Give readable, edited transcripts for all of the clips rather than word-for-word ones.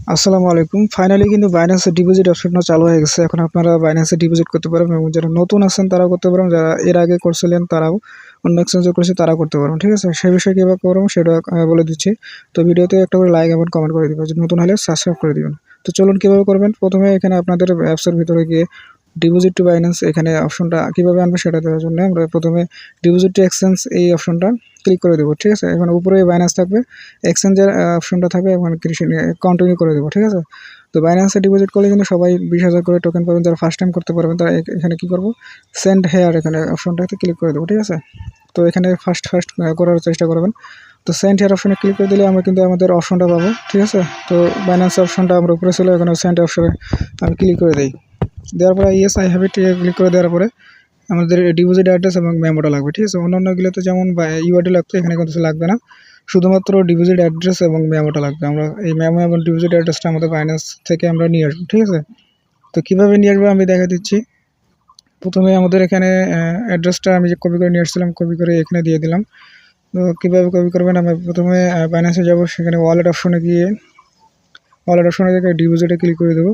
আসসালামু আলাইকুম। ফাইনালি কিন্তু বাইন্যান্সে ডিপোজিট অপশনটা চালু হয়ে গেছে। এখন আপনারা বাইন্যান্সে ডিপোজিট করতে পারবেন এবং যারা নতুন আছেন তারাও করতে পারবেন, যারা এর আগে করছিলেন তারাও অন্য এক্সচেঞ্জে করেছে তারাও করতে পারবেন। ঠিক আছে? সে বিষয়ে কীভাবে করবেন সেটা বলে দিচ্ছি। তো ভিডিওতে একটা করে লাইক এবং কমেন্ট করে দিবেন। নতুন হলে সাবস্ক্রাইব করে দিবেন। তো চলুন কীভাবে করবেন। প্রথমে এখানে আপনাদের অ্যাপসের ভিতরে গিয়ে ডিপোজিট টু বাইন্যান্স এখানে অপশনটা কীভাবে আনবে সেটা দেওয়ার জন্য আমরা প্রথমে ডিপোজিট টু এক্সচেঞ্জ এই অপশনটা ক্লিক করে দেবো। ঠিক আছে? এখন উপরে বাইন্যান্স থাকবে, এক্সচেঞ্জের অপশনটা থাকবে এবং কন্টিনিউ করে দেবো। ঠিক আছে? তো বাইন্যান্সে ডিপোজিট করলে কিন্তু সবাই 20,000 করে টোকেন পাবেন। যারা ফার্স্ট টাইম করতে পারবেন তারা এখানে কী করবো, সেন্ড হেয়ার এখানে অপশনটাতে ক্লিক করে দেবো। ঠিক আছে? তো এখানে ফার্স্ট করার চেষ্টা করবেন। তো সেন্ড হেয়ার অপশনে ক্লিক করে দিলে আমরা কিন্তু আমাদের অপশনটা পাবো। ঠিক আছে? তো বাইন্যান্স অপশনটা আমরা উপরে ছিল, এখানে সেন্ড অপশনে আমি ক্লিক করে দিই। দেওয়ার পরে yes I have it click করে দেওয়ার পরে আমাদের ডিপোজিট অ্যাড্রেস এবং মেমোটা লাগবে। ঠিক আছে? অন্যান্যগুলোতে যেমন ইউআইডি লাগতো, এখানে কিন্তু লাগবে না, শুধুমাত্র ডিপোজিট অ্যাড্রেস এবং মেমোটা লাগবে। আমরা এই মেমো এবং ডিপোজিট অ্যাড্রেসটা আমাদের বাইন্যান্স থেকে আমরা নিয়ে আসবো। ঠিক আছে? তো কীভাবে নিয়ে আসবো আমি দেখা দিচ্ছি। প্রথমে আমাদের এখানে অ্যাড্রেসটা আমি যে কপি করে নিয়ে আসছিলাম, কপি করে এখানে দিয়ে দিলাম। তো কীভাবে কপি করবেন, আমি প্রথমে বাইন্যান্সে যাব, সেখানে ওয়ালেট অপশনে গিয়ে ওয়ালেট অপশনে থেকে ডিপোজিটে ক্লিক করে দেবো।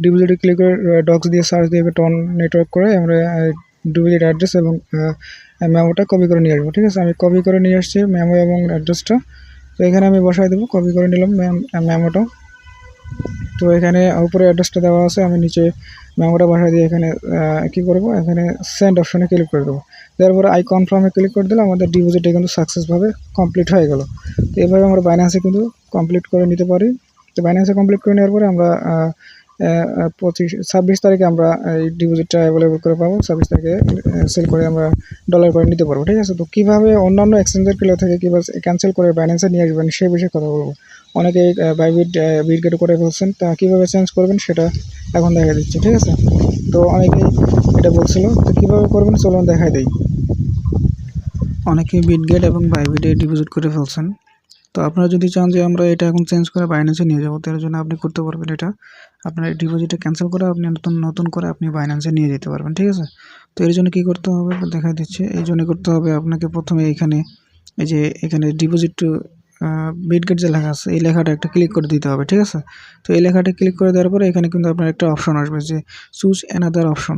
ডিপোজিটে ক্লিক করে ডক্স দিয়ে সার্চ দিয়ে টন নেটওয়ার্ক করে আমরা ডিপোজিট অ্যাড্রেস এবং মেমোটা কপি করে নিয়ে আসবো। ঠিক আছে? আমি কপি করে নিয়ে আসছি মেমো এবং অ্যাড্রেসটা। তো এখানে আমি বসাই দেবো, কপি করে নিলাম মেমোটা। তো এখানে উপরে অ্যাড্রেসটা দেওয়া আছে, আমি নিচে মেমোটা বসাই দিয়ে এখানে কী করবো, এখানে সেন্ড অপশনে ক্লিক করে দেবো। তারপরে আই কনফার্মে ক্লিক করে দিলে আমাদের ডিপোজিটটা কিন্তু সাকসেসভাবে কমপ্লিট হয়ে গেল। তো এভাবে আমরা বাইন্যান্সে কিন্তু কমপ্লিট করে নিতে পারি। তো বাইন্যান্সে কমপ্লিট করে নেওয়ার পরে আমরা 26 তারিখে আমরা এই ডিপোজিটটা অ্যাভেলেবল করে পাবো। 26 তারিখে সেল করে আমরা ডলার করে নিতে পারবো। ঠিক আছে? তো কীভাবে অন্যান্য এক্সচেঞ্জের থেকে কীভাবে ক্যান্সেল করে বাইন্যান্সে নিয়ে আসবেন সেই বিষয়ে কথা বলবো। অনেকেই বাইবিট বিটগেট করে ফেলছেন, তা কীভাবে চেঞ্জ করবেন সেটা এখন দেখা দিচ্ছে। ঠিক আছে? তো অনেকেই এটা বলছিল, তো কীভাবে করবেন চলুন দেখাই দিই। অনেকেই বিটগেট এবং বাইবিটে ডিপোজিট করে ফেলছেন। তো আপনারা যদি চান যে আমরা এটা এখন চেঞ্জ করে বাইন্যান্সে নিয়ে যাবো, তার জন্য আপনি করতে পারবেন এটা। আপনার ডিপোজিটে ক্যান্সেল করে আপনি নতুন করে আপনি বাইন্যান্সে নিয়ে যেতে পারবেন। ঠিক আছে? তো এর জন্য কী করতে হবে দেখা দিচ্ছে। এই জন্য করতে হবে আপনাকে প্রথমে এখানে এখানে ডিপোজিট টু বিটগেট যে লেখা আছে এই লেখাটা একটা ক্লিক করে দিতে হবে। ঠিক আছে? তো এই লেখাটা ক্লিক করে দেওয়ার পরে এখানে কিন্তু আপনার একটা অপশন আসবে যে চুজ অ্যানাদার অপশন।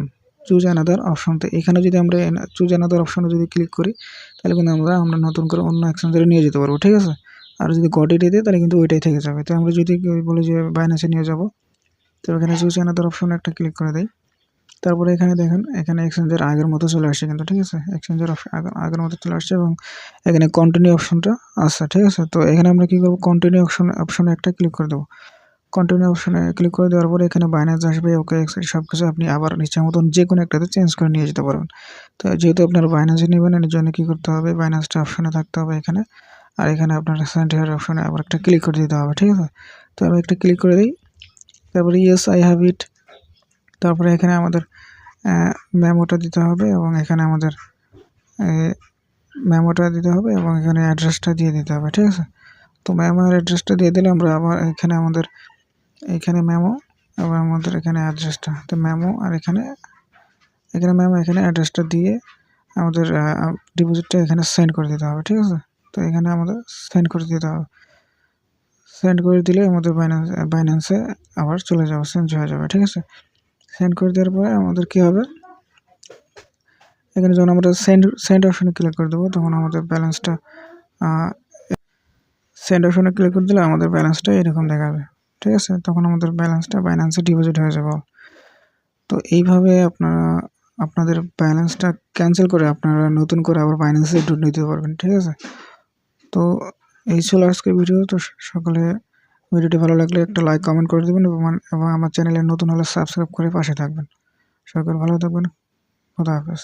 তো এখানে যদি আমরা চুজ অ্যানাদার অপশনে যদি ক্লিক করি, তাহলে কিন্তু আমরা নতুন করে অন্য এক্সচেঞ্জে নিয়ে যেতে পারবো। ঠিক আছে? আর যদি গডিটি দিই তাহলে কিন্তু ওইটাই থেকে যাবে। তো আমরা যদি বলি যে বাইন্যান্সে নিয়ে যাব, তো এখানে চুজ অ্যানাদার অপশনে একটা ক্লিক করে দেই। তারপরে এখানে দেখেন, এখানে এক্সচেঞ্জের আগের মতো চলে আসছে কিন্তু। ঠিক আছে? এক্সচেঞ্জের আগের মতো চলে আসছে এবং এখানে কন্টিনিউ অপশনটা আছে। ঠিক আছে? তো এখানে আমরা কী করবো, কন্টিনিউ অপশনে একটা ক্লিক করে দেবো। কন্টিনিউ অপশনে ক্লিক করে দেওয়ার পরে এখানে বাইন্যান্স আসবে, ওকে সব কিছু আপনি আবার ইচ্ছা মতন যে কোনো একটাতে চেঞ্জ করে নিয়ে যেতে পারবেন। তো যেহেতু আপনারা বাইন্যান্সে নেবেন, এর জন্য কী করতে হবে, বাইন্যান্সটা অপশনে থাকতে হবে এখানে। আর এখানে আপনার সেন্ড হেয়ার অপশনে আবার একটা ক্লিক করে দিতে হবে। ঠিক আছে? তো আমি একটা ক্লিক করে দিই। তারপরে ইয়েস আই হ্যাভ ইট। তারপরে এখানে আমাদের মেমোটা দিতে হবে এবং এখানে আমাদের মেমোটা দিতে হবে এবং এখানে অ্যাড্রেসটা দিয়ে দিতে হবে। ঠিক আছে? তো মেমো আর অ্যাড্রেসটা দিয়ে দিলে আমরা আবার এখানে মেমো এবং আমাদের এখানে অ্যাড্রেসটা, তো মেমো আর এখানে মেমো এখানে অ্যাড্রেসটা দিয়ে আমাদের ডিপোজিটটা এখানে সেন্ড করে দিতে হবে। ঠিক আছে? তো এখানে আমাদের সেন্ড করে দিতে হবে। সেন্ড করে দিলে আমাদের বাইন্যান্সে আবার চলে যাবে, চেঞ্জ হয়ে যাবে। ঠিক আছে? সেন্ড করে দেওয়ার পরে আমাদের কী হবে, এখানে যখন আমরা সেন্ড অপশনে ক্লিক করে দেবো, তখন আমাদের ব্যালেন্সটা সেন্ড অপশনে ক্লিক করে দিলে আমাদের ব্যালেন্সটা এরকম দেখাবে। ঠিক আছে? তখন আমাদের ব্যালেন্সটা বাইন্যান্সে ডিপোজিট হয়ে যাবে। তো এইভাবে আপনারা আপনাদের ব্যালেন্সটা ক্যান্সেল করে আপনারা নতুন করে আবার বাইন্যান্সে নিতে পারবেন। ঠিক আছে? তো এই ছিল আজকের ভিডিও। তো সকলে ভিডিওটি ভালো লাগলে একটা লাইক কমেন্ট করে দেবেন এবং আমার চ্যানেলে নতুন হলে সাবস্ক্রাইব করে পাশে থাকবেন। সকলে ভালো থাকবেন। খোদা হাফেজ।